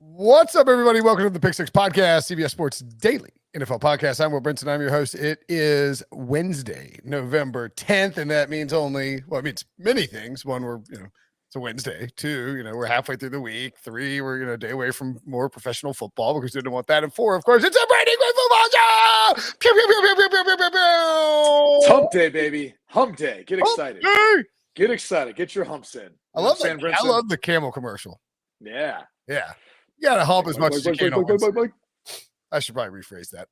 What's up, everybody? Welcome to the Pick Six Podcast, CBS Sports Daily NFL Podcast. I'm Will Brinson. I'm your host. It is Wednesday, November 10th, and that means it means many things. One, it's a Wednesday. Two, we're halfway through the week. Three, we're, a day away from more professional football because we didn't want that. And four, of course, it's a Brady Quinn football show! Pew, pew, pew, pew, pew, pew, pew, pew, pew. It's hump day, baby. Hump day. Get excited. Hey! Get excited. Get your humps in. I love the camel commercial. Yeah. Yeah. You got to hump as much as you can. I should probably rephrase that.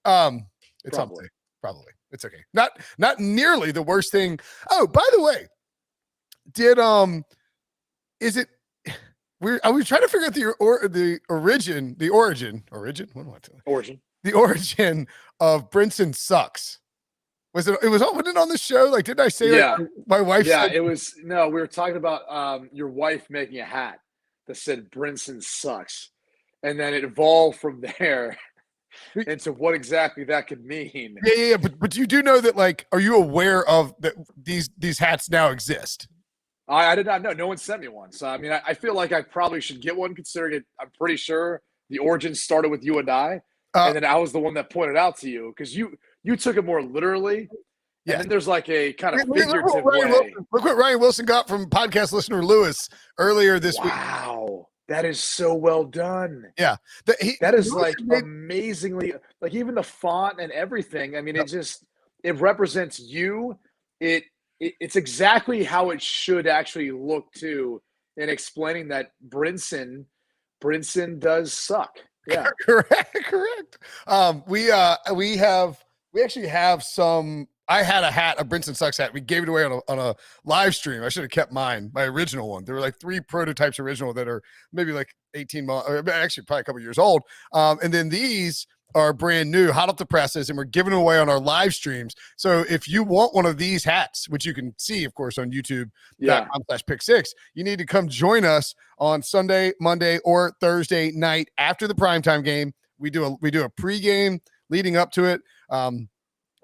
It's hump day. Probably. It's okay. Not nearly the worst thing. Oh, by the way, I was trying to figure out the origin. What am I telling? The origin of Brinson sucks. Was it was on the show? Like, didn't I say my wife said? It was. No, we were talking about your wife making a hat that said Brinson sucks. And then it evolved from there into what exactly that could mean. Yeah. But you do know that, like, are you aware of that these hats now exist? I did not know. No one sent me one. So, I mean, I feel like I probably should get one considering it. I'm pretty sure the origin started with you and I. And then I was the one that pointed out to you because you took it more literally. Yeah. And then there's like a kind of figurative way. Look what Ryan Wilson got from podcast listener Lewis earlier this week. Wow. That is so well done. Yeah. That is like amazingly, like even the font and everything. I mean, it represents you. It's exactly how it should actually look too, in explaining that Brinson does suck. Yeah. Correct. We actually have some. I had a hat, a Brinson Sucks hat. We gave it away on a live stream. I should have kept mine, my original one. There were like 3 prototypes original that are maybe like 18 months, or actually probably a couple years old. And then these are brand new, hot off the presses, and we're giving them away on our live streams. So if you want one of these hats, which you can see, of course, on YouTube.com/pick6, you need to come join us on Sunday, Monday, or Thursday night after the primetime game. We do a pregame leading up to it.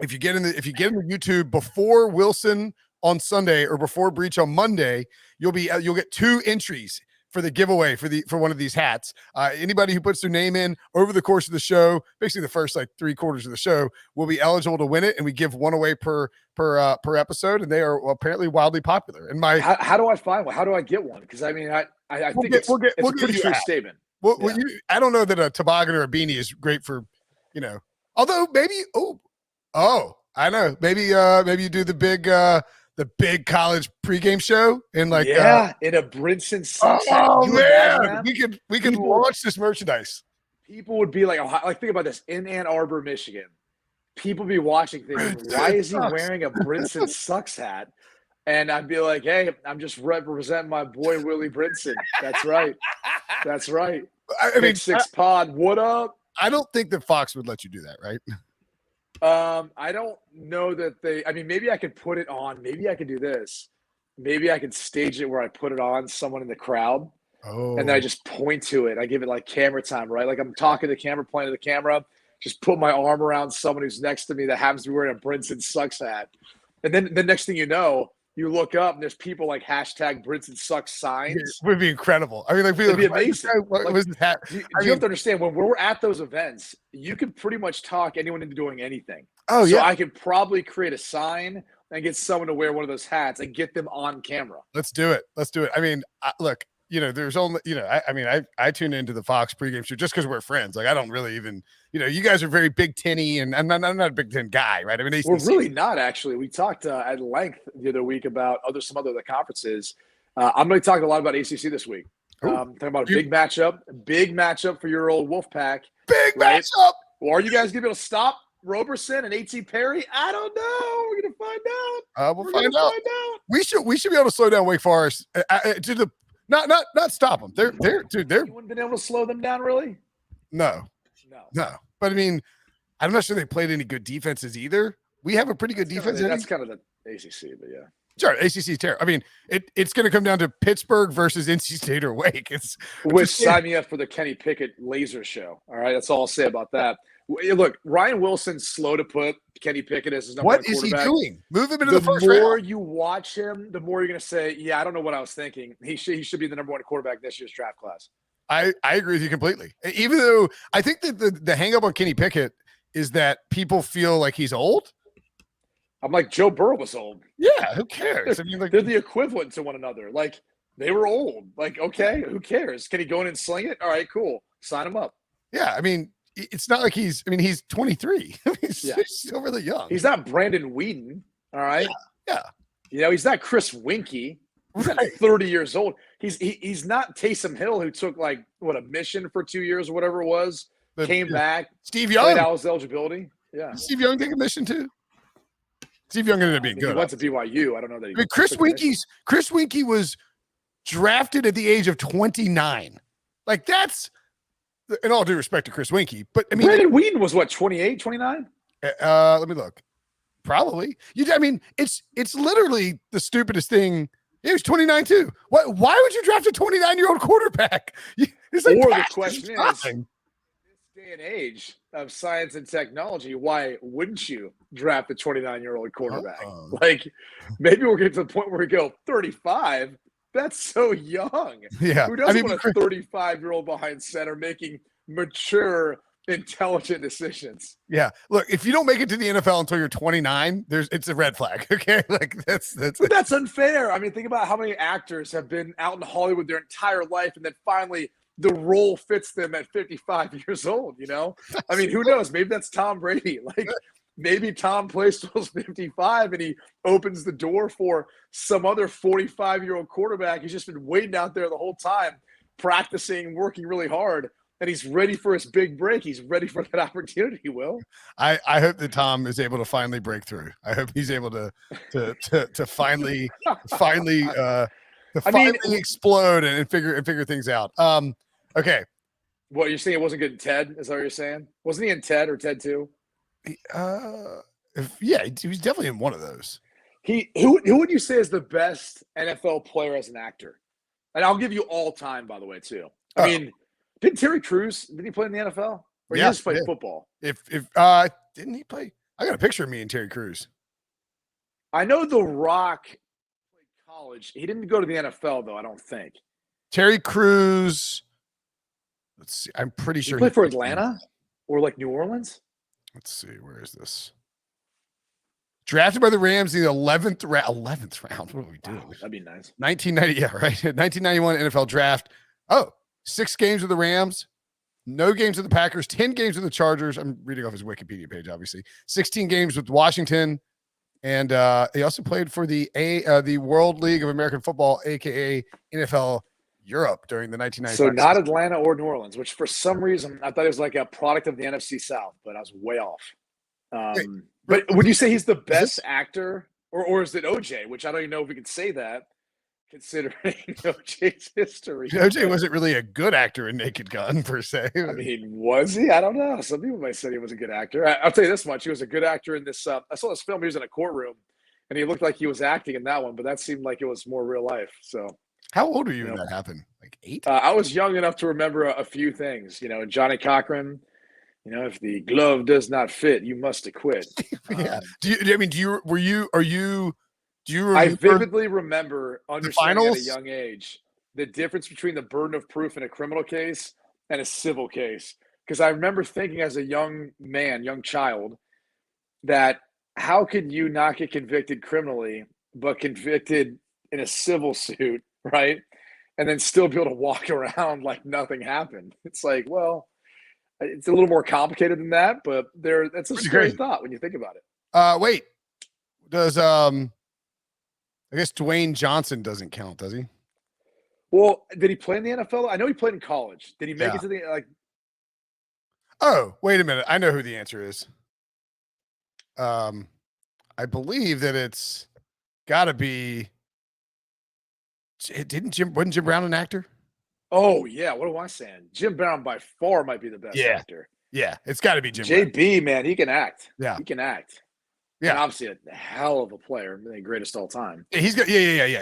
If you get in the YouTube before Wilson on Sunday or before Breach on Monday, you'll get 2 entries for the giveaway for one of these hats. Anybody who puts their name in over the course of the show, basically the first like 3 quarters of the show, will be eligible to win it, and we give one away per episode, and they are apparently wildly popular. And how do I find one? How do I get one? Because I mean, I think it's a pretty true statement. I don't know that a toboggan or a beanie is great for, although maybe. Oh, I know. Maybe you do the big college pregame show in like in a Brinson sucks. Oh man, we could launch this merchandise. People would be like think about this in Ann Arbor, Michigan. People be watching things. Why is he wearing a Brinson sucks hat? And I'd be like, hey, I'm just representing my boy Willie Brinson. That's right. That's right. I mean, 6 pod. What up? I don't think that Fox would let you do that, right? I don't know that maybe I could put it on. Maybe I could do this. Maybe I could stage it where I put it on someone in the crowd. Oh. And then I just point to it. I give it like camera time, right? Like I'm talking to the camera, pointing to the camera, just put my arm around someone who's next to me that happens to be wearing a Brinson sucks hat. And then the next thing you know, you look up and there's people like hashtag Brinson sucks signs. It would be incredible. I mean, like, it'd be amazing. What was that? You have to understand when we're at those events, you can pretty much talk anyone into doing anything. Oh, so yeah. I could probably create a sign and get someone to wear one of those hats and get them on camera. Let's do it. I mean, look, there's only, I tune into the Fox pregame show just because we're friends. Like, I don't really even, you guys are very Big Ten-y, and I'm not a Big Ten guy, right? I mean, we're really not, actually. We talked at length the other week about some other conferences. I'm going to talk a lot about ACC this week. Talking about a big matchup for your old Wolfpack. Big matchup. Well, are you guys going to be able to stop Roberson and A.T. Perry? I don't know. We're going to find out. We'll find out. We should be able to slow down Wake Forest to the. Not stop them. They're. You wouldn't been able to slow them down, really? No. But I mean, I'm not sure they played any good defenses either. We have a pretty good defense. That's kind of the ACC, but yeah. Sure, ACC is terrible. I mean, it's going to come down to Pittsburgh versus NC State or Wake. Sign me up for the Kenny Pickett laser show. All right, that's all I'll say about that. Look, Ryan Wilson's slow to put Kenny Pickett as his number one quarterback. What is he doing? Move him into the first round. The more you watch him, the more you're going to say, yeah, I don't know what I was thinking. He should be the number one quarterback this year's draft class. I agree with you completely. Even though I think that the hang up on Kenny Pickett is that people feel like he's old. I'm like, Joe Burrow was old. Yeah, who cares? I mean, like, They're the equivalent to one another. Like, they were old. Like, okay, who cares? Can he go in and sling it? All right, cool. Sign him up. yeah, I mean, it's not like he's 23. He's still really young. He's not Brandon Whedon. All right. Yeah. You know, he's not Chris Winkie. He's not 30 years old. He's not Taysom Hill, who took like a mission for 2 years or whatever it was. Came back. Steve Young. Out his eligibility. Yeah. Did Steve Young take a mission too? Steve Young ended up being good. He went to BYU. I don't know that. Chris Winkie was drafted at the age of 29. Like, that's, in all due respect to Chris Winkie, but I mean, Brandon Whedon was what, 28, 29? Let me look. Probably. I mean, it's literally the stupidest thing. He was 29 too. Why would you draft a 29-year-old quarterback? It's like, or the question is, in this day and age of science and technology, why wouldn't you draft a 29-year-old quarterback? Like, maybe we'll get to the point where we go 35. That's so young. Yeah. Who doesn't want a 35-year-old behind center making mature, intelligent decisions? Yeah. Look, if you don't make it to the NFL until you're 29, it's a red flag. Okay. Like, but that's unfair. I mean, think about how many actors have been out in Hollywood their entire life, and then finally the role fits them at 55 years old, you know? I mean, who knows? Maybe that's Tom Brady. Like, maybe Tom plays till 55 and he opens the door for some other 45-year-old quarterback. He's just been waiting out there the whole time, practicing, working really hard, and he's ready for his big break. He's ready for that opportunity, Will. I hope that Tom is able to finally break through. I hope he's able to finally explode and figure things out. Okay. What, you're saying it wasn't good in Ted? Is that what you're saying? Wasn't he in Ted or Ted 2? Yeah, he was definitely in one of those. Who would you say is the best NFL player as an actor? And I'll give you all time, by the way, too. I mean, didn't Terry Crews, did he play in the NFL? Or he just played football? If didn't he play? I got a picture of me and Terry Crews. I know The Rock played college. He didn't go to the NFL, though, I don't think. Terry Crews. Let's see. I'm pretty sure he played for Atlanta or like New Orleans. Let's see. Where is this? Drafted by the Rams in the 11th round. What are we doing? Wow, that'd be nice. 1990. Yeah, right. 1991 NFL draft. 6 games with the Rams. No games with the Packers. 10 games with the Chargers. I'm reading off his Wikipedia page, obviously. 16 games with Washington. And he also played for the World League of American Football, aka NFL Europe, during the 1990s. So not Atlanta or New Orleans, which for some reason I thought it was like a product of the NFC South, but I was way off. But would you say he's the best actor, or is it OJ? Which I don't even know if we can say that, considering OJ's history. OJ wasn't really a good actor in Naked Gun per se. I mean, was he? I don't know. Some people might say he was a good actor. I'll tell you this much: he was a good actor in this. I saw this film. He was in a courtroom, and he looked like he was acting in that one, but that seemed like it was more real life. So. How old were you when that happened? Like 8? I was young enough to remember a few things. You know, Johnny Cochran. You know, if the glove does not fit, you must acquit. Yeah. Do you I vividly remember understanding at a young age the difference between the burden of proof in a criminal case and a civil case. Because I remember thinking as a young child, that how could you not get convicted criminally, but convicted in a civil suit, right? And then still be able to walk around like nothing happened. It's like, well, it's a little more complicated than that, but that's a scary thought when you think about it. Wait, does I guess Dwayne Johnson doesn't count, does he? Well, did he play in the NFL? I know he played in college. Did he make it to the like? Oh, wait a minute. I know who the answer is. I believe that it's got to be. Wasn't Jim Brown an actor? Oh yeah, what am I saying? Jim Brown by far might be the best actor. Yeah, it's got to be Jim. JB, Brown. Man, he can act. Yeah, he can act. Yeah, and obviously a hell of a player, the greatest all time. He's got yeah.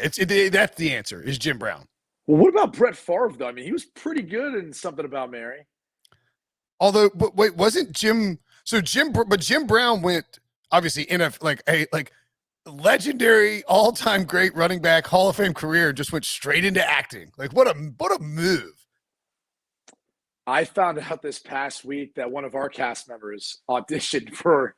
That's the answer. Is Jim Brown. Well, what about Brett Favre though? I mean, he was pretty good in Something About Mary. Although, but wait, wasn't Jim? So Jim Brown went obviously in a legendary, all-time great running back, Hall of Fame career, just went straight into acting. Like what a move. I found out this past week that one of our cast members auditioned for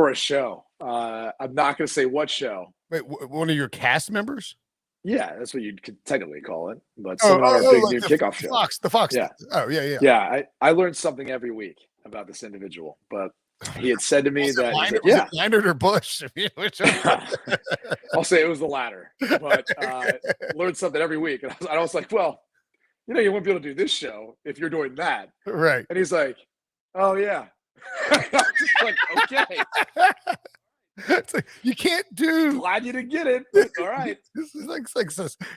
a show. I'm not going to say what show. Wait, one of your cast members? Yeah, that's what you could technically call it. But someone on our big like new kickoff show. The Fox. Yeah. Oh, yeah. Yeah, I learned something every week about this individual. But he had said to me Was that, it Leonard or Bush? Which I'll say it was the latter. But learned something every week. And I was like, well, you wouldn't be able to do this show if you're doing that. Right. And he's like, oh, yeah. I'm just like, okay. It's like you can't do. Glad you didn't get it. But all right. It's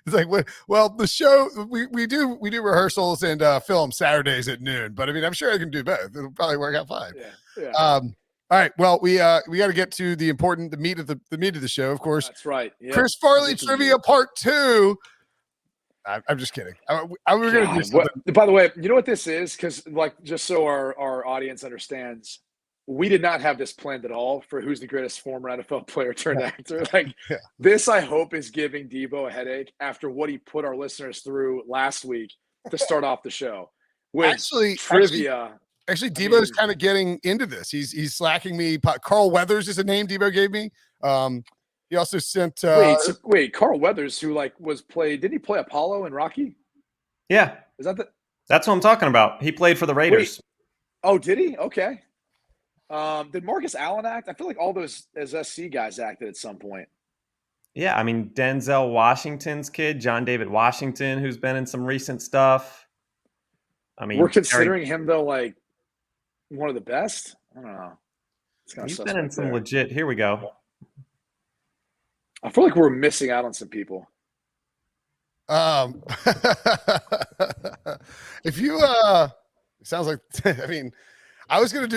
like well, the show we do rehearsals and film Saturdays at noon, but I mean I'm sure I can do both. It'll probably work out fine. Yeah. All right. Well, we got to get to the meat of the show, of course. That's right. Yep. Chris Farley trivia part 2. I'm just kidding. We're going to do something. By the way, you know what this is? Because, just so our audience understands, we did not have this planned at all for who's the greatest former NFL player turned actor. This, I hope, is giving Debo a headache after what he put our listeners through last week to start off the show with trivia. Actually, Debo's kind of getting into this. He's slacking me. Carl Weathers is a name Debo gave me. He also sent. Wait, Carl Weathers, who didn't he play Apollo in Rocky? Yeah, that's what I'm talking about. He played for the Raiders. Wait. Oh, did he? Okay. Did Marcus Allen act? I feel like all those as SC guys acted at some point. Yeah, I mean Denzel Washington's kid, John David Washington, who's been in some recent stuff. I mean, we're considering him though one of the best. I don't know. He's been in some legit. Here we go. I feel like we're missing out on some people. If you it sounds like I mean I was gonna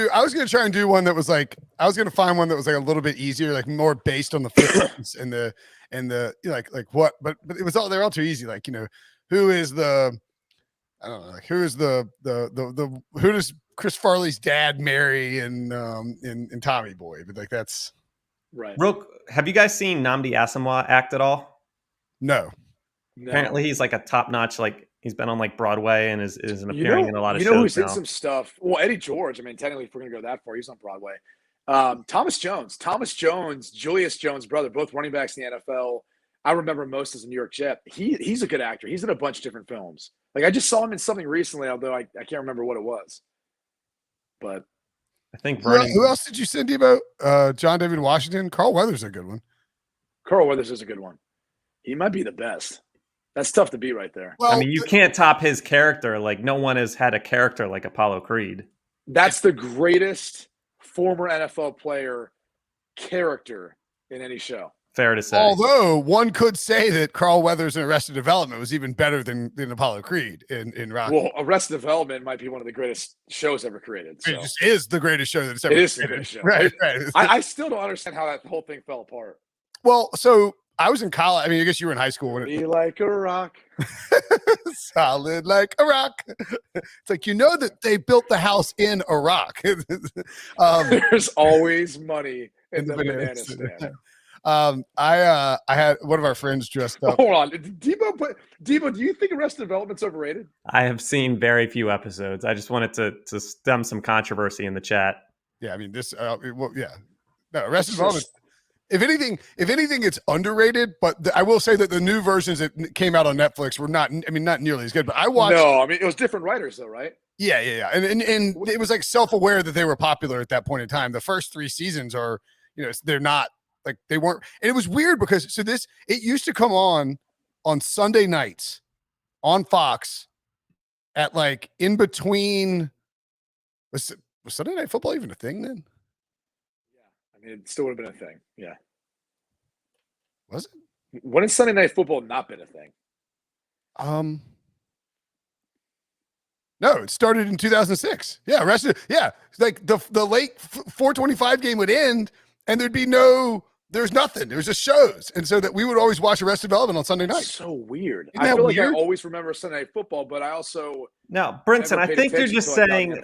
try and do one that was I was gonna find one that was a little bit easier, more based on the fitness and the what, but it was they're all too easy. Who is the I don't know, who is the who does Chris Farley's dad marry in Tommy Boy? But that's right. Have you guys seen Nnamdi Asomugha act at all? No. Apparently he's a top-notch, he's been on Broadway and is appearing in a lot of shows. Who's in some stuff? Well, Eddie George. I mean, technically, if we're gonna go that far, he's on Broadway. Thomas Jones, Julius Jones' brother, both running backs in the NFL. I remember most as a New York Jet. He's a good actor. He's in a bunch of different films. I just saw him in something recently, although I can't remember what it was. But I think who else did you send about? John David Washington. Carl Weathers is a good one. Carl Weathers is a good one. He might be the best. That's tough to beat right there. Well, I mean, you can't top his character. No one has had a character like Apollo Creed. That's the greatest former NFL player character in any show. Fair to say. Although one could say that Carl Weathers in Arrested Development was even better than Apollo Creed in Rocky. Well, Arrested Development might be one of the greatest shows ever created. So. It just is the greatest show that's ever created. It is created. the greatest show. Right. I still don't understand how that whole thing fell apart. Well, so I was in college. I mean, I guess you were in high school. Be like a rock. Solid like a rock. It's that they built the house in Iraq. There's always money in the banana stand. I had one of our friends dressed up. Hold on, Debo, do you think Arrested Development's overrated? I have seen very few episodes. I just wanted to stem some controversy in the chat. Yeah, I mean this. Yeah, no, Arrested Development. If anything, it's underrated. But I will say that the new versions that came out on Netflix were not. I mean, not nearly as good. But I watched. No, I mean it was different writers though, right? Yeah, and it was self-aware that they were popular at that point in time. The first 3 seasons are, they're not. They weren't, and it was weird because it used to come on Sunday nights on Fox at in between. Was Sunday Night Football even a thing then? Yeah, I mean it still would have been a thing. Yeah, was it? When has Sunday Night Football not been a thing? No, it started in 2006. Yeah, the late 425 game would end, and there'd be there's nothing. There was just shows. And so that we would always watch Arrested Development on Sunday night. That's so weird. I feel like I always remember Sunday Night Football, but I also No, Brinson, I think you're just saying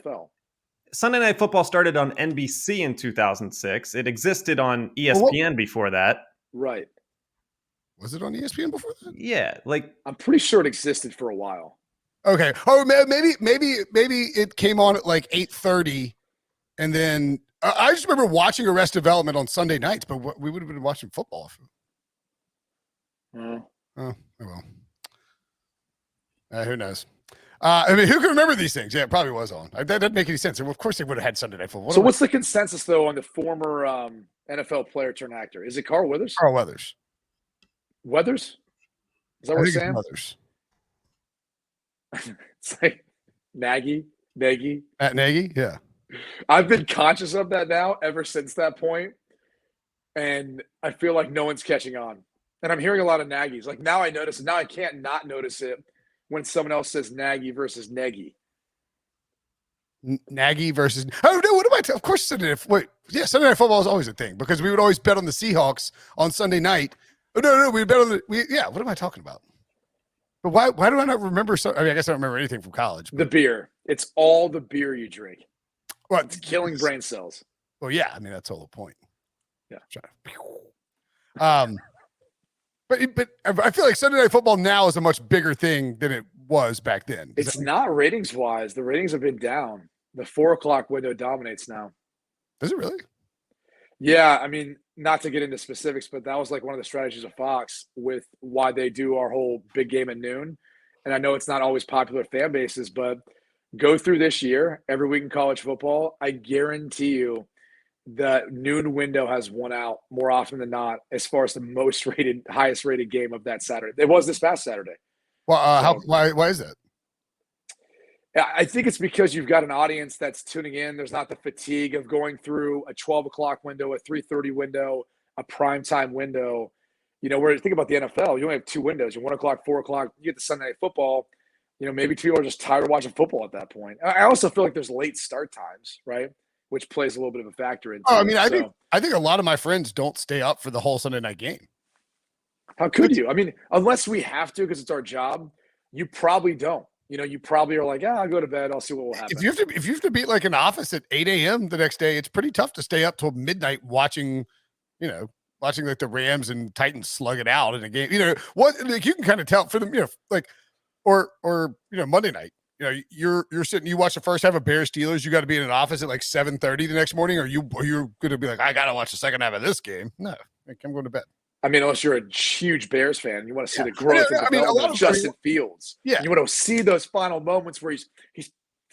Sunday Night Football started on NBC in 2006. It existed on ESPN before that. Right. Was it on ESPN before that? Yeah, I'm pretty sure it existed for a while. Okay. Oh, maybe it came on at like 8:30, and then I just remember watching Arrested Development on Sunday nights, but we would have been watching football. Oh, well. Who knows? I mean, who can remember these things? Yeah, it probably was on. That doesn't make any sense. Of course, they would have had Sunday Night Football. So what's the consensus, though, on the former NFL player turned actor? Is it Carl Weathers? Carl Weathers. Weathers? Is that what we're saying? Weathers. It's like Nagy. At Nagy, yeah. I've been conscious of that now ever since that point, and I feel like no one's catching on. And I'm hearing a lot of Nagy's. Like now I notice it. Now I can't not notice it when someone else says Nagy versus Nagy. Nagy versus oh no, what am I? Of course, Sunday Night Football is always a thing because we would always bet on the Seahawks on Sunday night. Oh no, we bet on what am I talking about? But why do I not remember? I mean, I guess I don't remember anything from college. But. The beer. It's all the beer you drink. Well, it's killing brain cells. Well, yeah. I mean, that's the whole point. Yeah. But I feel like Sunday Night Football now is a much bigger thing than it was back then. It's not ratings wise. The ratings have been down. The 4:00 window dominates now. Does it really? Yeah, I mean, not to get into specifics, but that was like one of the strategies of Fox with why they do our whole big game at noon. And I know it's not always popular fan bases, but go through this year, every week in college football, I guarantee you the noon window has won out more often than not as far as the highest rated game of that Saturday. It was this past Saturday. Well, why is that? I think it's because you've got an audience that's tuning in. There's not the fatigue of going through a 12:00 window, a 3:30 window, a primetime window. You know, where you think about the NFL, you only have two windows. You're 1:00, 4:00. You get the Sunday Night Football. You know, maybe people are just tired of watching football at that point. I also feel like there's late start times, right? Which plays a little bit of a factor into I mean, I think a lot of my friends don't stay up for the whole Sunday night game. How could you? I mean, unless we have to because it's our job, you probably don't. You know, you probably are like, I'll go to bed. I'll see what will happen. If you have to be like an office at 8 a.m. the next day, it's pretty tough to stay up till midnight watching like the Rams and Titans slug it out in a game. You know, like you can kind of tell for them, like or Monday night. You know, you're sitting, you watch the first half of Bears Steelers, you got to be in an office at like 7:30 the next morning, or you're going to be like, I got to watch the second half of this game. No, I'm going to bed. I mean, unless you're a huge Bears fan, you want to see the growth and development of Justin Fields. Yeah. You want to see those final moments where he's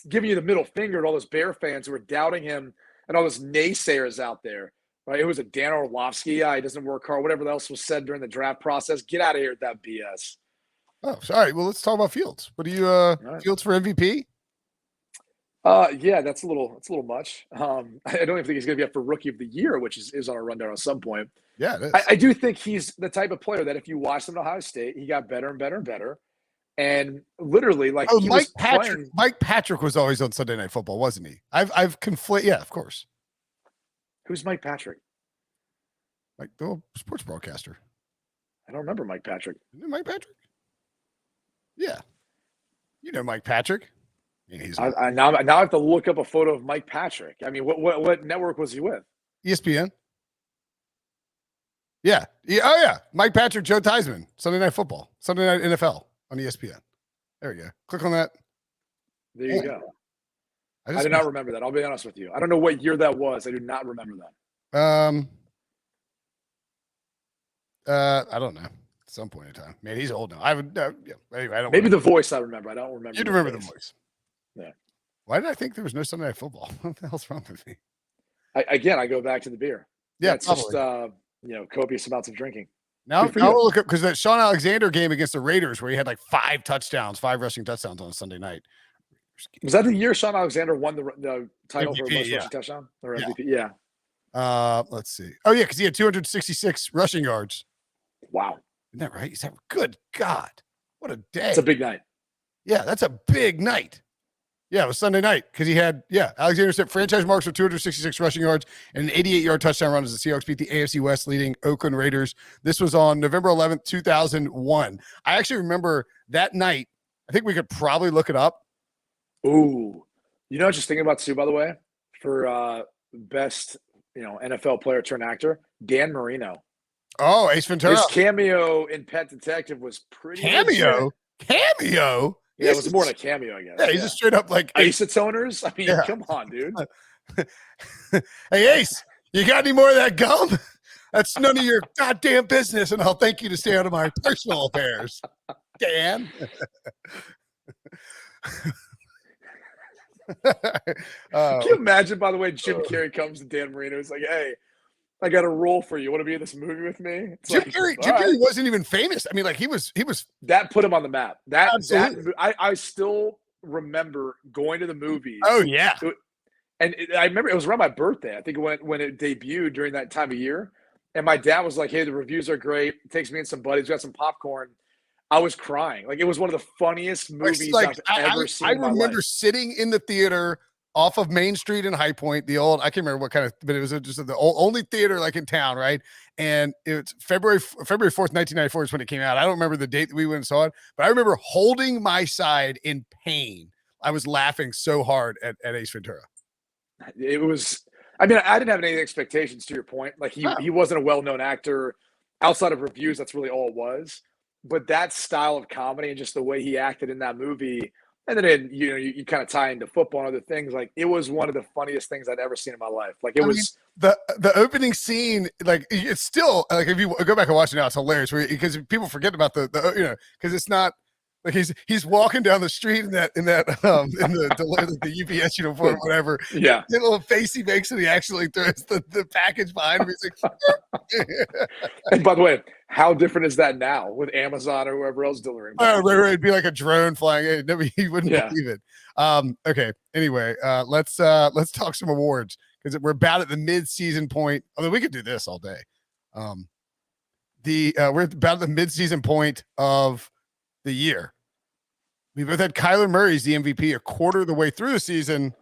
giving you the middle finger to all those Bear fans who are doubting him and all those naysayers out there. Right? It was a Dan Orlovsky. He doesn't work hard. Whatever else was said during the draft process. Get out of here with that BS. Oh, sorry. Well, let's talk about Fields. What do you Fields for MVP? Yeah, that's a little much. I don't even think he's going to be up for Rookie of the Year, which is on a rundown at some point. Yeah, it is. I do think he's the type of player that if you watch him at Ohio State, he got better and better and better. And literally, like Mike Patrick was always on Sunday Night Football, wasn't he? I've conflated. Yeah, of course. Who's Mike Patrick? Like the sports broadcaster. I don't remember Mike Patrick. Isn't it Mike Patrick? Yeah, you know Mike Patrick. I now I have to look up a photo of Mike Patrick. I mean, what network was he with? ESPN. Yeah. Oh yeah, Mike Patrick, Joe Theismann, Sunday Night Football, Sunday Night NFL on ESPN. There we go. Click on that. There you go. I do not remember that. I'll be honest with you. I don't know what year that was. I do not remember that. I don't know. At some point in time, man, he's old now. I would. Anyway, I don't. Maybe the voice I remember. I don't remember. You'd remember the voice. Yeah. Why did I think there was no Sunday Night Football? What the hell's wrong with me? I go back to the beer. Yeah, it's just copious amounts of drinking. Now we'll look up because that Sean Alexander game against the Raiders, where he had like 5 rushing touchdowns on a Sunday night. Was that the year Sean Alexander won the title MVP, for most rushing touchdown or MVP? Yeah. Let's see. Oh yeah, because he had 266 rushing yards. Wow. Isn't that right? Good God. What a day. It's a big night. Yeah, that's a big night. Yeah, it was Sunday night because he had, Alexander set franchise marks for 266 rushing yards and an 88-yard touchdown run as the Seahawks beat the AFC West leading Oakland Raiders. This was on November 11th, 2001. I actually remember that night. I think we could probably look it up. Ooh. You know, just thinking about too, by the way, for best, NFL player turned actor, Dan Marino. Oh, Ace Ventura. His cameo in Pet Detective was pretty Cameo? Yeah, it was more than a cameo, I guess. Yeah, he's just straight up like isotoners. I mean, come on, dude. Hey, Ace, you got any more of that gum? That's none of your goddamn business, and I'll thank you to stay out of my personal affairs, Dan. Can you imagine, by the way, Jim Carrey comes to Dan Marino, he's like, hey, I got a role for you. Want to be in this movie with me? Jim Carrey wasn't even famous. I mean, like he was that put him on the map. That I still remember going to the movies. Oh yeah. I remember it was around my birthday. I think when it debuted during that time of year. And my dad was like, hey, the reviews are great. It takes me and some buddies. We got some popcorn. I was crying. Like, it was one of the funniest movies I've ever seen. I remember sitting in the theater off of Main Street in High Point, I can't remember what kind of, but it was just the only theater like in town, right? And it's February 4th, 1994 is when it came out. I don't remember the date that we went and saw it, but I remember holding my side in pain. I was laughing so hard at Ace Ventura. It was, I mean, I didn't have any expectations, to your point. Like, he wasn't a well-known actor. Outside of reviews, that's really all it was. But that style of comedy and just the way he acted in that movie, and then you kind of tie into football and other things. Like, it was one of the funniest things I'd ever seen in my life. Like, it was the opening scene. Like, it's still like, if you go back and watch it now, it's hilarious because people forget about the because it's not. Like he's walking down the street in the UPS uniform or whatever. Yeah. The little face he makes and he actually throws the package behind him. He's like, and by the way, how different is that now with Amazon or whoever else delivering? Right. It'd be like a drone flying in. He wouldn't believe it. Okay. Anyway, let's talk some awards because we're about at the mid-season point. Although we could do this all day. We're about at the mid-season point of the year. We both had Kyler Murray as the MVP a quarter of the way through the season.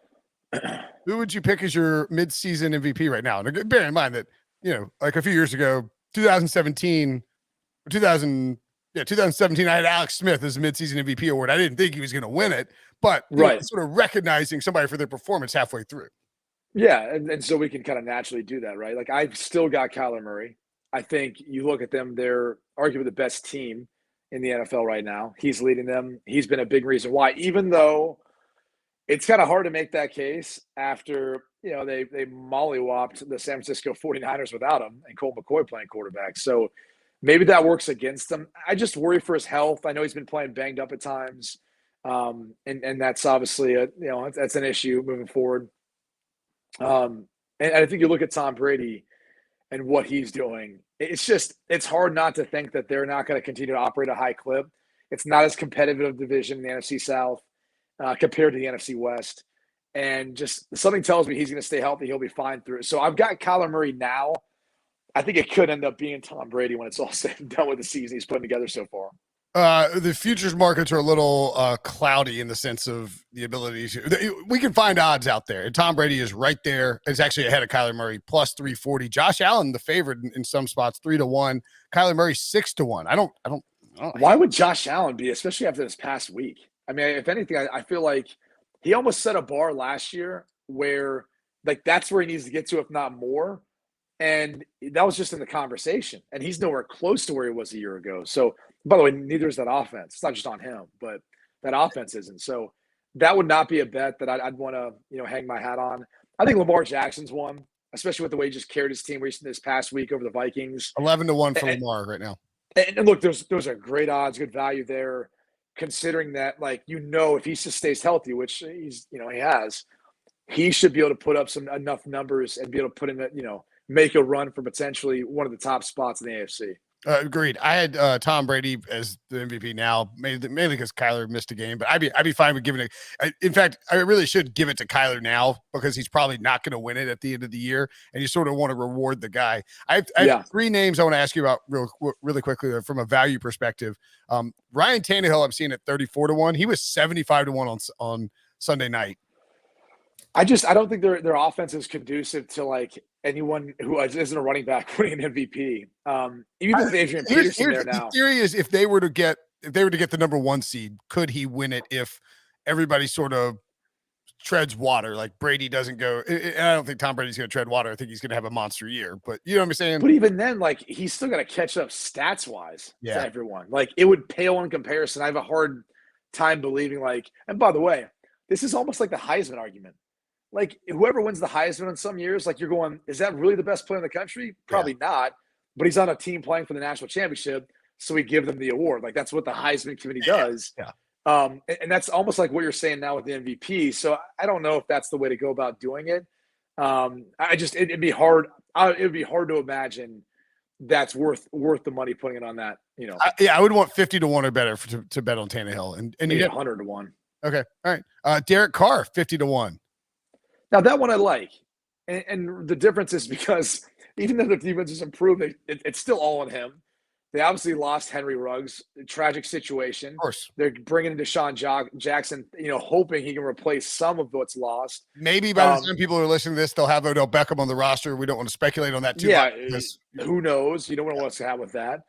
Who would you pick as your mid-season MVP right now? And bear in mind that, like a few years ago, 2017, I had Alex Smith as the mid-season MVP award. I didn't think he was going to win it, but sort of recognizing somebody for their performance halfway through. Yeah, and so we can kind of naturally do that, right? Like, I've still got Kyler Murray. I think you look at them, they're arguably the best team in the NFL right now. He's leading them. He's been a big reason why, even though it's kind of hard to make that case after, they mollywopped the San Francisco 49ers without him and Colt McCoy playing quarterback. So maybe that works against him. I just worry for his health. I know he's been playing banged up at times. And that's obviously that's an issue moving forward. And I think you look at Tom Brady and what he's doing. It's hard not to think that they're not going to continue to operate a high clip. It's not as competitive a division in the NFC South compared to the NFC West. And just something tells me he's going to stay healthy. He'll be fine through it. So I've got Kyler Murray now. I think it could end up being Tom Brady when it's all said and done with the season he's putting together so far. The futures markets are a little cloudy in the sense of the ability to. We can find odds out there. And Tom Brady is right there. It's actually ahead of Kyler Murray, plus 340. Josh Allen, the favorite in some spots, 3-1. Kyler Murray, 6-1. I don't. Why would Josh Allen be, especially after this past week? I mean, if anything, I feel like he almost set a bar last year where, like, that's where he needs to get to, if not more. And that was just in the conversation. And he's nowhere close to where he was a year ago. So, by the way, neither is that offense. It's not just on him, but that offense isn't. So that would not be a bet that I'd want to, hang my hat on. I think Lamar Jackson's one, especially with the way he just carried his team recently this past week over the Vikings. 11-1 for Lamar right now. And look, those are great odds, good value there, considering that, like, if he just stays healthy, which he's, he has, he should be able to put up enough numbers and be able to put in that, make a run for potentially one of the top spots in the AFC. Agreed. I had Tom Brady as the MVP now, mainly because Kyler missed a game, but I'd be fine with giving it. In fact, I really should give it to Kyler now because he's probably not going to win it at the end of the year, and you sort of want to reward the guy. I have 3 names I want to ask you about really quickly from a value perspective. Ryan Tannehill, I'm seeing at 34-1. He was 75-1 on Sunday night. I don't think their offense is conducive to, like, anyone who isn't a running back winning an MVP. Even with Adrian Peterson there now. The theory is if they were to get the number 1 seed, could he win it if everybody sort of treads water? Like Brady doesn't go. And I don't think Tom Brady's going to tread water. I think he's going to have a monster year. But you know what I'm saying? But even then, like, he's still got to catch up stats wise to everyone. Like, it would pale in comparison. I have a hard time believing and by the way, this is almost like the Heisman argument. Like whoever wins the Heisman in some years, like you're going, is that really the best player in the country? Probably not. But he's on a team playing for the national championship, so we give them the award. Like that's what the Heisman committee does. Yeah. And that's almost like what you're saying now with the MVP. So I don't know if that's the way to go about doing it. It'd be hard. It'd be hard to imagine that's worth the money putting it on that. I would want 50 to 1 or better to bet on Tannehill, and you 100 to 1. Okay, all right. Derek Carr 50 to 1. Now that one I like, and the difference is because even though the defense has improved, it's still all on him. They obviously lost Henry Ruggs, tragic situation. Of course. They're bringing in Deshaun Jackson, hoping he can replace some of what's lost. Maybe by the time people are listening to this, they'll have Odell Beckham on the roster. We don't want to speculate on that too much. Who knows? You don't know what's to happen with that.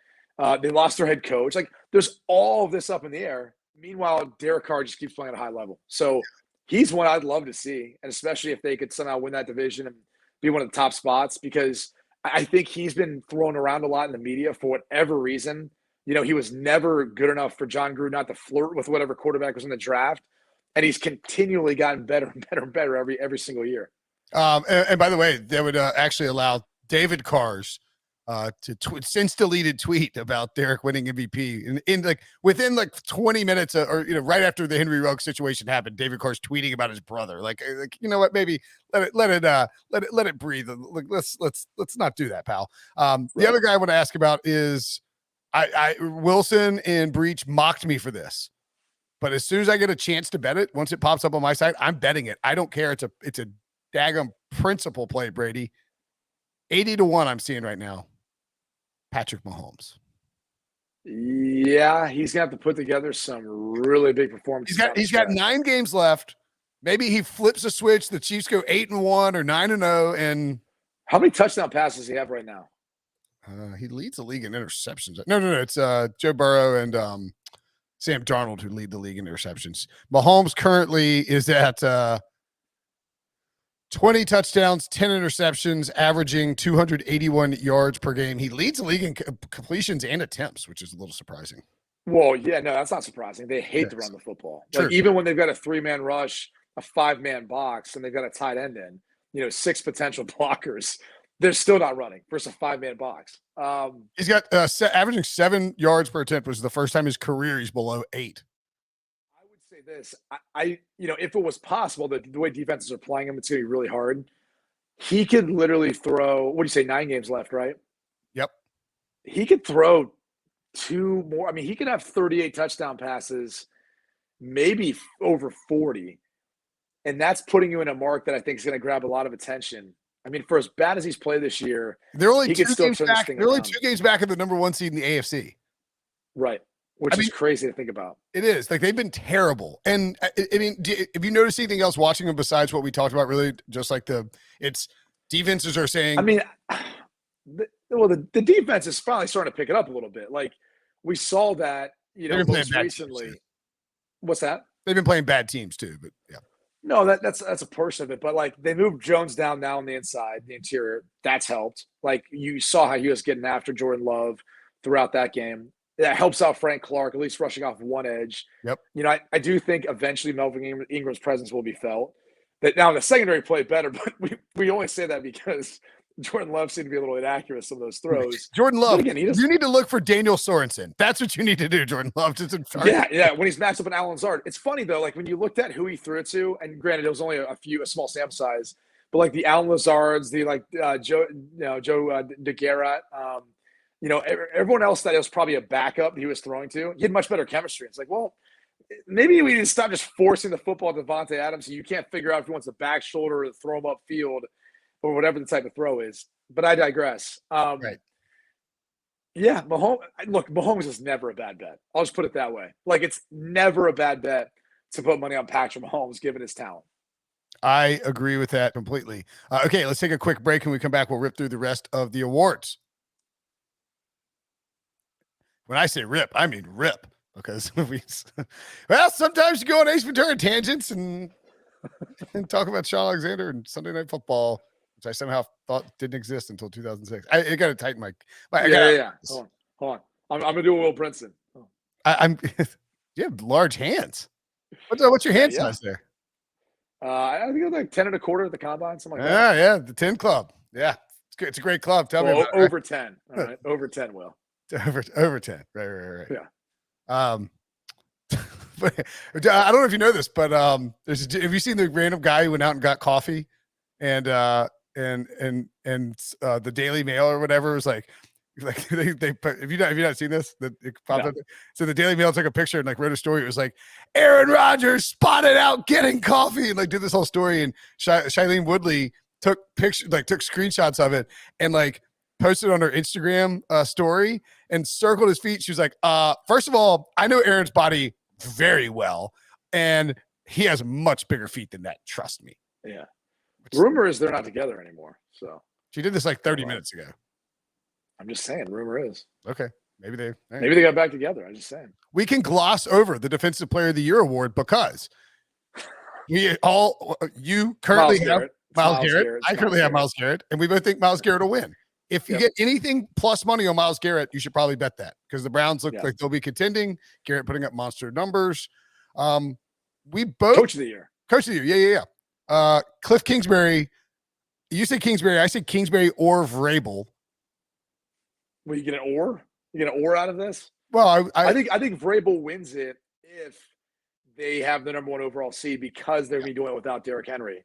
They lost their head coach. Like, there's all of this up in the air. Meanwhile, Derek Carr just keeps playing at a high level. So he's one I'd love to see, and especially if they could somehow win that division and be one of the top spots, because I think he's been thrown around a lot in the media for whatever reason. He was never good enough for John Gruden not to flirt with whatever quarterback was in the draft, and he's continually gotten better and better and better every single year. And by the way, they would actually allow David Carr's since deleted tweet about Derek winning MVP in within 20 minutes or right after the Henry Ruggs situation happened. David Carr's tweeting about his brother. Like you know what? Maybe let it breathe. Let's not do that, pal. The other guy I want to ask about is Wilson and Breach mocked me for this, but as soon as I get a chance to bet it, once it pops up on my site, I'm betting it. I don't care. It's a daggum principal play, Brady. 80 to 1 I'm seeing right now. Patrick Mahomes. Yeah, he's going to have to put together some really big performances. He's got 9 games left. Maybe he flips a switch. The Chiefs go 8-1 or 9-0. And how many touchdown passes does he have right now? He leads the league in interceptions. No. It's Joe Burrow and Sam Darnold who lead the league in interceptions. Mahomes currently is at 20 touchdowns, 10 interceptions, averaging 281 yards per game. He leads the league in completions and attempts, which is a little surprising. Well, yeah, no, that's not surprising. They hate to run the football. Sure. Even when they've got a 3-man rush, a 5-man box, and they've got a tight end in, 6 potential blockers, they're still not running versus a 5-man box. He's got averaging 7 yards per attempt, which is the first time in his career he's below 8. This, if it was possible, the way defenses are playing him, it's going to be really hard. He could literally throw, what do you say, 9 games left, right? Yep. He could throw 2 more. I mean, he could have 38 touchdown passes, maybe over 40. And that's putting you in a mark that I think is going to grab a lot of attention. I mean, for as bad as he's played this year, they're only 2 games back. They're only 2 games back of the number 1 seed in the AFC. Right. Which is crazy to think about. It is. They've been terrible. And I mean, have you noticed anything else watching them besides what we talked about? Really, just like it's defenses are saying. I mean, the defense is finally starting to pick it up a little bit. Like we saw that, most recently. What's that? They've been playing bad teams too, but yeah. No, that's a portion of it. But they moved Jones down now on the inside, the interior. That's helped. Like you saw how he was getting after Jordan Love throughout that game. That helps out Frank Clark, at least rushing off one edge. Yep. I do think eventually Melvin Ingram's presence will be felt. That now the secondary played better, but we only say that because Jordan Love seemed to be a little inaccurate with some of those throws. Jordan Love, again, you need to look for Daniel Sorensen. That's what you need to do, Jordan Love. Yeah. When he's matched up in Alan Lazard, it's funny though. Like when you looked at who he threw it to, and granted it was only a small sample size, but the Alan Lazards, the Joe DeGarrett. Everyone else that it was probably a backup he was throwing to, he had much better chemistry. It's maybe we need to stop just forcing the football to Devontae Adams so you can't figure out if he wants a back shoulder or to throw him upfield or whatever the type of throw is. But I digress. Right. Yeah, Mahomes is never a bad bet. I'll just put it that way. It's never a bad bet to put money on Patrick Mahomes given his talent. I agree with that completely. Okay, let's take a quick break. When we come back, we'll rip through the rest of the awards. When I say rip, I mean rip, because sometimes you go on Ace Ventura tangents and talk about Sean Alexander and Sunday Night Football, which I somehow thought didn't exist until 2006. I got to tighten my. Yeah. Hold on. I'm gonna do a Will Brinson. I'm You have large hands. What's your hand Yeah. size there? I think it was like 10 1/4 at the combine, something like that. Yeah, the 10 club. Yeah, it's good. It's a great club. Tell me about it. Over 10. All right, over 10, Will. Over 10. Right. Yeah. But I don't know if you know this, but have you seen the random guy who went out and got coffee and the Daily Mail or whatever was like they put, have you not seen this? That it popped up. So the Daily Mail took a picture and like wrote a story. It was like Aaron Rodgers spotted out getting coffee and like did this whole story. And Shailene Woodley took screenshots of it and like posted on her Instagram story and circled his feet. She was like, first of all, I know Aaron's body very well, and he has much bigger feet than that. Trust me. Yeah. Rumor is they're not together anymore. So she did this like 30 minutes ago. I'm just saying, rumor is. Okay. Maybe they got back together. I'm just saying. We can gloss over the Defensive Player of the Year award because you currently have Myles Garrett. I currently have Myles Garrett, and we both think Myles Garrett will win. If you get anything plus money on Myles Garrett, you should probably bet that because the Browns look like they'll be contending. Garrett putting up monster numbers. We both Coach of the Year. Yeah. Cliff Kingsbury. You say Kingsbury. I say Kingsbury or Vrabel. Well, you get an or? You get an or out of this? Well, I think Vrabel wins it if they have the number 1 overall seed because they're going to be doing it without Derrick Henry.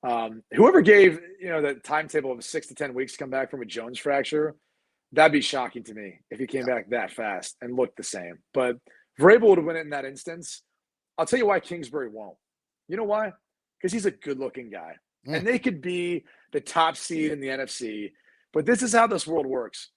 Whoever gave the timetable of 6 to 10 weeks to come back from a Jones fracture, that'd be shocking to me if he came back that fast and looked the same. But Vrabel would win it in that instance. I'll tell you why Kingsbury won't. You know why? Because he's a good-looking guy, and they could be the top seed in the NFC. But this is how this world works.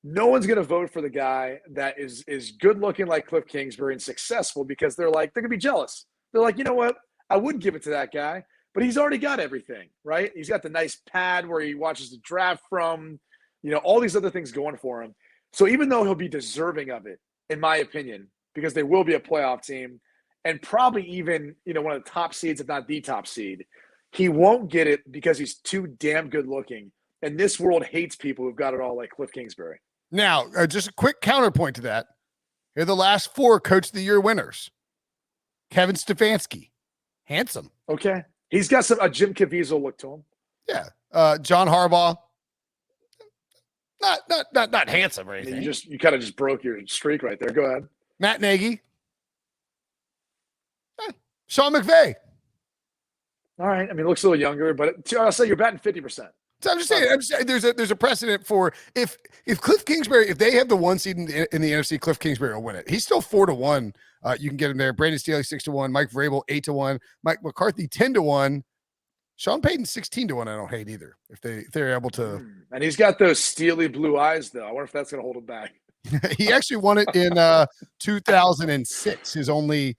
No one's going to vote for the guy that is good-looking like Cliff Kingsbury and successful because they're going to be jealous. They're like, you know what? I would give it to that guy. But he's already got everything, right? He's got the nice pad where he watches the draft from, all these other things going for him. So even though he'll be deserving of it, in my opinion, because they will be a playoff team and probably even, one of the top seeds, if not the top seed, he won't get it because he's too damn good looking. And this world hates people who've got it all like Cliff Kingsbury. Now, just a quick counterpoint to that. Here are the last 4 Coach of the Year winners. Kevin Stefanski. Handsome. Okay. He's got a Jim Caviezel look to him. Yeah. John Harbaugh. Not handsome or anything. You kind of just broke your streak right there. Go ahead. Matt Nagy. Sean McVay. All right. I mean, looks a little younger, but I'll say you're batting 50%. So I'm just saying there's a precedent for if Cliff Kingsbury, if they have the 1 seed in the NFC, Cliff Kingsbury will win it. He's still 4-1. You can get him there. Brandon Staley 6-1. Mike Vrabel 8-1. Mike McCarthy 10-1. Sean Payton 16-1. I don't hate either. If they're able to. And he's got those steely blue eyes though. I wonder if that's going to hold him back. He actually won it in 2006. His only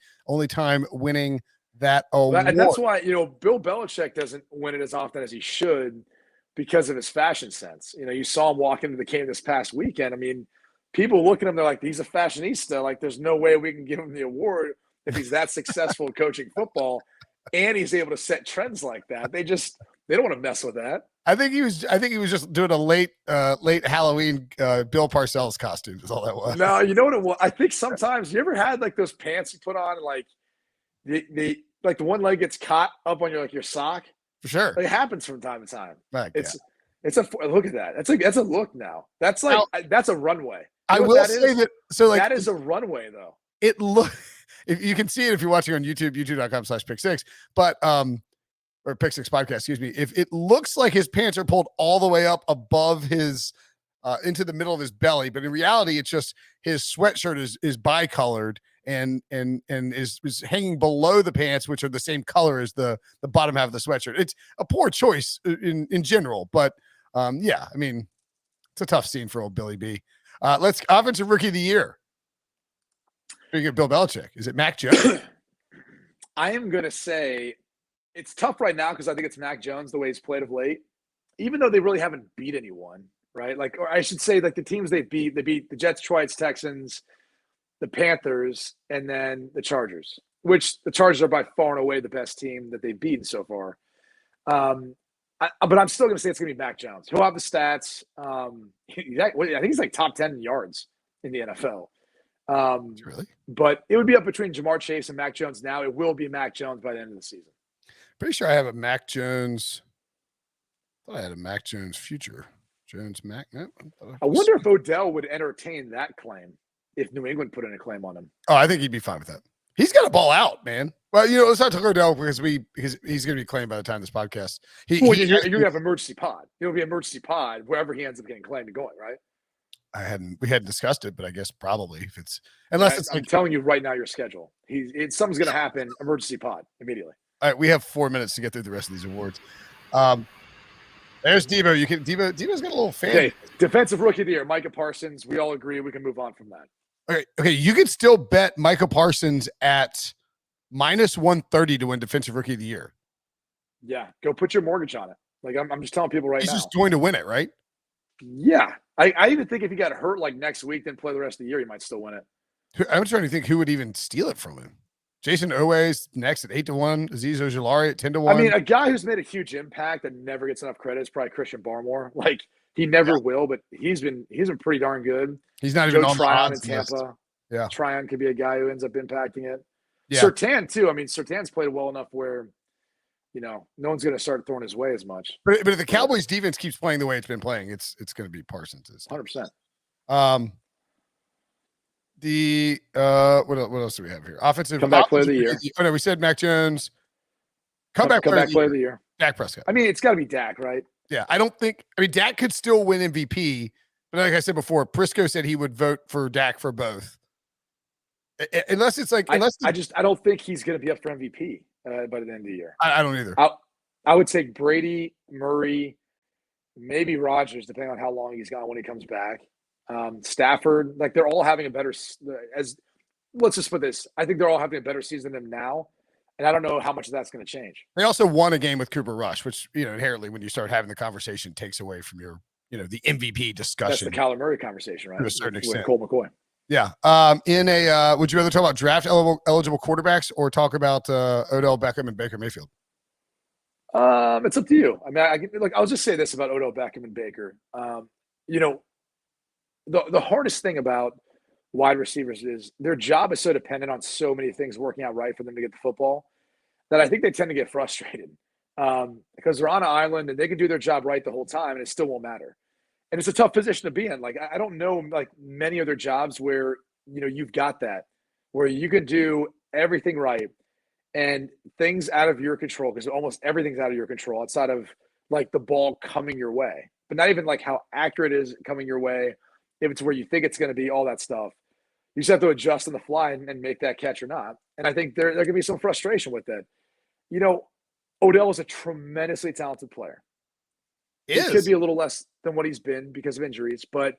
time winning that award. And that's why Bill Belichick doesn't win it as often as he should. Because of his fashion sense. You saw him walk into the game this past weekend. I mean, people look at him, they're like, he's a fashionista. Like, there's no way we can give him the award if he's that successful coaching football and he's able to set trends like that. They don't want to mess with that. I think he was just doing a late Halloween Bill Parcells costume is all that was. No, you know what it was? I think sometimes you ever had like those pants you put on and like the one leg gets caught up on your sock? For sure. It happens from time to time. It's a look at that. That's a look now. That's like that's a runway. I will say that that is a runway though. It look if you can see it if you're watching on YouTube, youtube.com/pick6, but or Pick6 podcast, excuse me. If it looks like his pants are pulled all the way up above his into the middle of his belly, but in reality, it's just his sweatshirt is bicolored and is hanging below the pants, which are the same color as the bottom half of the sweatshirt. It's a poor choice in general, but yeah, I mean, it's a tough scene for old Billy B. Let's offensive rookie of the year. Speaking of Bill Belichick, is it Mac Jones? I am going to say it's tough right now because I think it's Mac Jones the way he's played of late, even though they really haven't beat anyone, right? Like, or I should say, like the teams they beat the Jets, Detroit, Texans, the Panthers, and then the Chargers, which the Chargers are by far and away the best team that they've beaten so far. But I'm still going to say it's going to be Mac Jones. He'll have the stats. I think he's like top 10 yards in the NFL. Really? But it would be up between Jamar Chase and Mac Jones now. It will be Mac Jones by the end of the season. Pretty sure I have a Mac Jones. I thought I had a Mac Jones future. Jones Mac. No, I wonder if Odell would entertain that claim if New England put in a claim on him. Oh, I think he'd be fine with that. He's got to ball out, man. Well, let's not talk Odell because he's going to be claimed by the time this podcast. You're going to have emergency pod. It'll be emergency pod wherever he ends up getting claimed and going, right? We hadn't discussed it, but I guess probably if it's unless it's. I'm telling you right now, your schedule. Something's going to happen. Emergency pod immediately. All right, we have 4 minutes to get through the rest of these awards. There's Debo. Debo's got a little fan. Okay, defensive rookie of the year, Micah Parsons. We all agree we can move on from that. Okay. You can still bet Micah Parsons at -130 to win defensive rookie of the year. Yeah, go put your mortgage on it. Like I'm just telling people right now. He's just going to win it, right? Yeah, I even think if he got hurt like next week, then play the rest of the year, he might still win it. I'm trying to think who would even steal it from him. Jason Oweh's next at 8-1. Azeez Ojulari at 10-1. I mean, a guy who's made a huge impact that never gets enough credit is probably Christian Barmore. Like he never will, but he's been pretty darn good. He's not even on the Tryon odds in Tampa. list. Yeah, Tryon could be a guy who ends up impacting it. Yeah. Surtain too. I mean, Surtain's played well enough where no one's going to start throwing his way as much. But if the Cowboys defense keeps playing the way it's been playing, it's going to be Parsons. 100%. What else do we have here? Offensive comeback player of the year. Oh no, we said Mac Jones. Comeback player of the year. Dak Prescott. I mean, it's got to be Dak, right? Yeah, Dak could still win MVP, but like I said before, Prisco said he would vote for Dak for both. Unless it's like, I don't think he's going to be up for MVP by the end of the year. I don't either. I would take Brady, Murray, maybe Rodgers, depending on how long he's gone when he comes back. Stafford, like they're all having a better. Let's just put this. I think they're all having a better season than him now, and I don't know how much of that's going to change. They also won a game with Cooper Rush, which inherently, when you start having the conversation, takes away from your the MVP discussion. That's the Kyler Murray conversation, right? To a certain extent. With Colt McCoy. Yeah. Would you rather talk about draft eligible quarterbacks or talk about Odell Beckham and Baker Mayfield? It's up to you. I mean, I'll just say this about Odell Beckham and Baker. The hardest thing about wide receivers is their job is so dependent on so many things working out right for them to get the football that I think they tend to get frustrated because they're on an island and they can do their job right the whole time and it still won't matter. And it's a tough position to be in. Like, I don't know like many other jobs where, you've got that, where you can do everything right and things out of your control, because almost everything's out of your control outside of like the ball coming your way, but not even like how accurate it is coming your way. If it's where you think it's going to be, all that stuff, you just have to adjust on the fly and make that catch or not. And I think there can be some frustration with it. Odell is a tremendously talented player. He could be a little less than what he's been because of injuries, but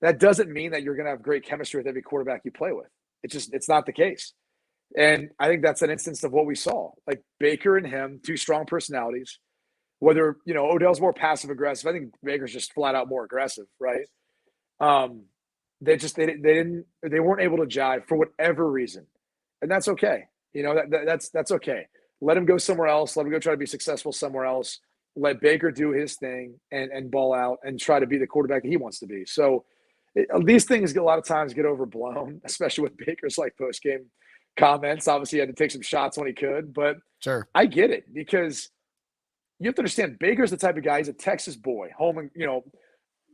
that doesn't mean that you're going to have great chemistry with every quarterback you play with. It's not the case. And I think that's an instance of what we saw. Like Baker and him, two strong personalities. Whether, Odell's more passive aggressive, I think Baker's just flat out more aggressive, right? They weren't able to jive for whatever reason. And that's okay. That's okay. Let him go somewhere else. Let him go try to be successful somewhere else. Let Baker do his thing and ball out and try to be the quarterback that he wants to be. So these things a lot of times get overblown, especially with Baker's like post-game comments. Obviously, he had to take some shots when he could, but sure, I get it because you have to understand Baker's the type of guy. He's a Texas boy,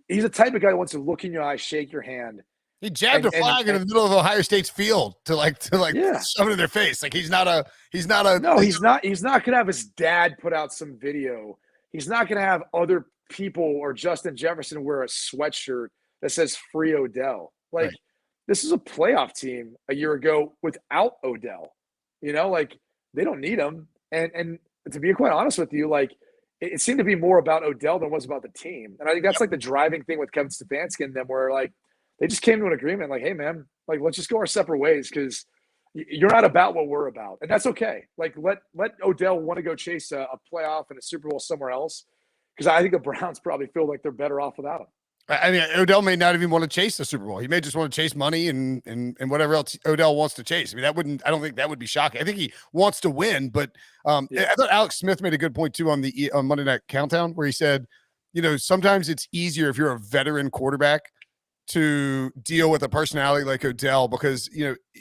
he's the type of guy who wants to look in your eyes, shake your hand. He jabbed a flag in the middle of Ohio State's field to shove it in their face. Like he's not going to have his dad put out some video. He's not going to have other people or Justin Jefferson wear a sweatshirt that says free Odell. Like right. This is a playoff team a year ago without Odell, they don't need him. And to be quite honest with you, like it seemed to be more about Odell than it was about the team. And I think that's like the driving thing with Kevin Stefanski and them where like, they just came to an agreement like, hey, man, like, let's just go our separate ways because you're not about what we're about. And that's okay. Like, let Odell want to go chase a playoff and a Super Bowl somewhere else because I think the Browns probably feel like they're better off without him. I mean, Odell may not even want to chase the Super Bowl. He may just want to chase money and whatever else Odell wants to chase. I mean, I don't think that would be shocking. I think he wants to win, but I thought Alex Smith made a good point too on Monday Night Countdown where he said, sometimes it's easier if you're a veteran quarterback to deal with a personality like Odell because,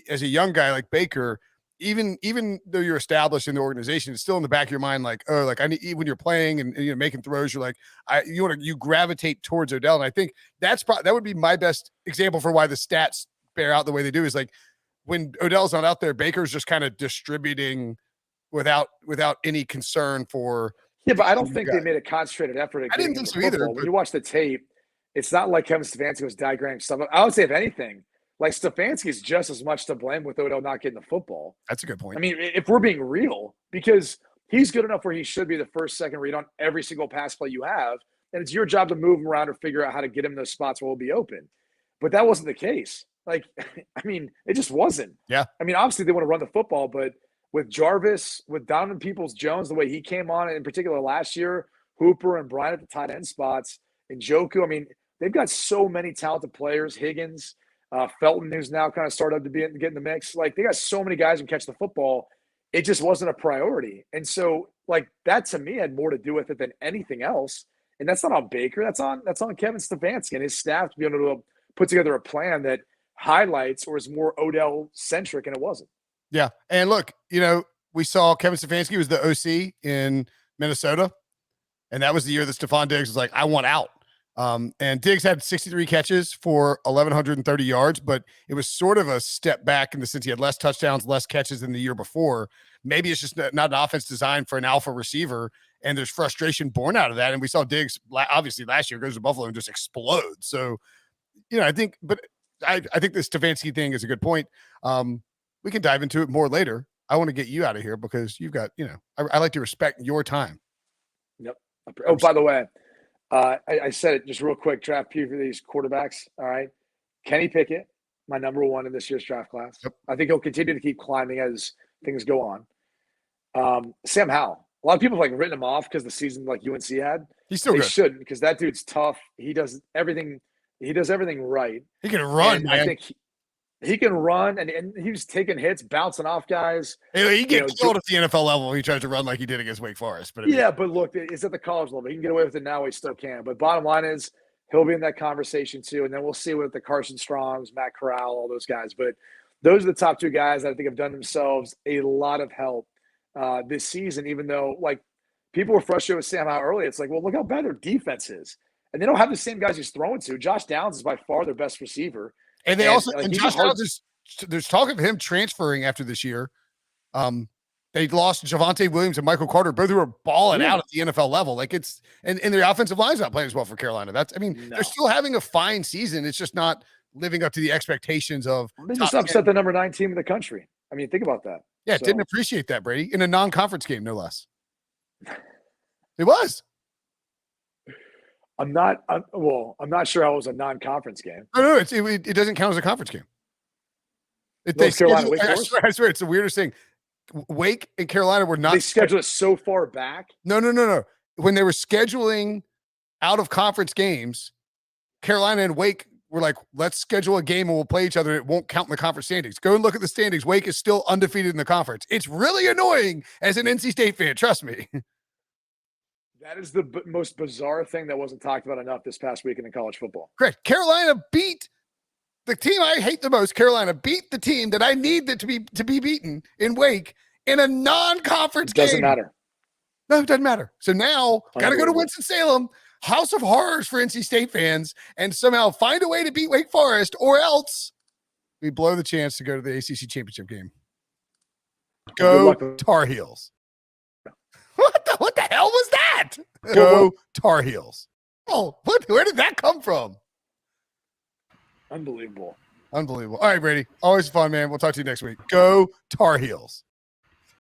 as a young guy like Baker, even though you're established in the organization, it's still in the back of your mind, like, oh, like I need, when you're playing and making throws, you're like, you gravitate towards Odell. And I think that would be my best example for why the stats bear out the way they do is like when Odell's not out there, Baker's just kind of distributing without any concern for. Yeah, but I don't think they made a concentrated effort. I didn't think so either. When you watch the tape, it's not like Kevin Stefanski was diagramming stuff. I would say, if anything, like Stefanski is just as much to blame with Odell not getting the football. That's a good point. I mean, if we're being real, because he's good enough where he should be the first, second read on every single pass play you have, and it's your job to move him around or figure out how to get him in those spots where he'll be open. But that wasn't the case. Like, I mean, it just wasn't. Yeah. I mean, obviously they want to run the football, but with Jarvis, with Donovan Peoples-Jones, the way he came on, in particular last year, Hooper and Bryant at the tight end spots, and Njoku, I mean, they've got so many talented players. Higgins, Felton, who's now kind of started to get in the mix. Like, they got so many guys who catch the football. It just wasn't a priority. And so, like, that to me had more to do with it than anything else. And that's not on Baker. That's on Kevin Stefanski and his staff to be able to put together a plan that highlights or is more Odell-centric, and it wasn't. Yeah. And look, we saw Kevin Stefanski was the OC in Minnesota, and that was the year that Stephon Diggs was like, I want out. And Diggs had 63 catches for 1,130 yards, but it was sort of a step back in the sense he had less touchdowns, less catches than the year before. Maybe it's just not an offense designed for an alpha receiver, and there's frustration born out of that. And we saw Diggs, obviously, last year goes to Buffalo and just explodes. So, I think the Stefanski thing is a good point. We can dive into it more later. I want to get you out of here because you've got, I like to respect your time. Yep. Oh, by the way, I said it just real quick, draft preview for these quarterbacks. All right. Kenny Pickett, my number one in this year's draft class. Yep. I think he'll continue to keep climbing as things go on. Sam Howell. A lot of people have written him off because the season like UNC had. He's still good. Shouldn't, because that dude's tough. He does everything right. He can run, and man. I think he can run, and he was taking hits, bouncing off guys. He get killed at the NFL level when he tries to run like he did against Wake Forest. But but look, it's at the college level. He can get away with it now. He still can. But bottom line is he'll be in that conversation too. And then we'll see with the Carson Strongs, Matt Corral, all those guys. But those are the top two guys that I think have done themselves a lot of help this season, even though people were frustrated with Sam Howell early. It's like, well, look how bad their defense is. And they don't have the same guys he's throwing to. Josh Downs is by far their best receiver. And they also, and Josh Downs there's talk of him transferring after this year. They lost Javonte Williams and Michael Carter, both who were balling out at the NFL level. Like and their offensive line's not playing as well for Carolina. They're still having a fine season. It's just not living up to the expectations of. They just upset the number 9 team in the country. I mean, think about that. Yeah, didn't appreciate that, Brady, in a non-conference game, no less. It was. I'm not sure how it was a non-conference game. No, it doesn't count as a conference game. Carolina, I swear, it's the weirdest thing. Wake and Carolina were not. They scheduled it so far back. No. When they were scheduling out of conference games, Carolina and Wake were like, let's schedule a game and we'll play each other. It won't count in the conference standings. Go and look at the standings. Wake is still undefeated in the conference. It's really annoying as an NC State fan. Trust me. That is the most bizarre thing that wasn't talked about enough this past weekend in college football. Correct. Carolina beat the team I hate the most. Carolina beat the team that I need to be beaten in Wake in a non-conference game. Doesn't matter. No, it doesn't matter. So now, got to go to Winston-Salem, House of Horrors for NC State fans, and somehow find a way to beat Wake Forest, or else we blow the chance to go to the ACC championship game. Go Tar Heels. What the hell was that? Go Tar Heels. Oh, where did that come from? Unbelievable. All right, Brady. Always fun, man. We'll talk to you next week. Go Tar Heels.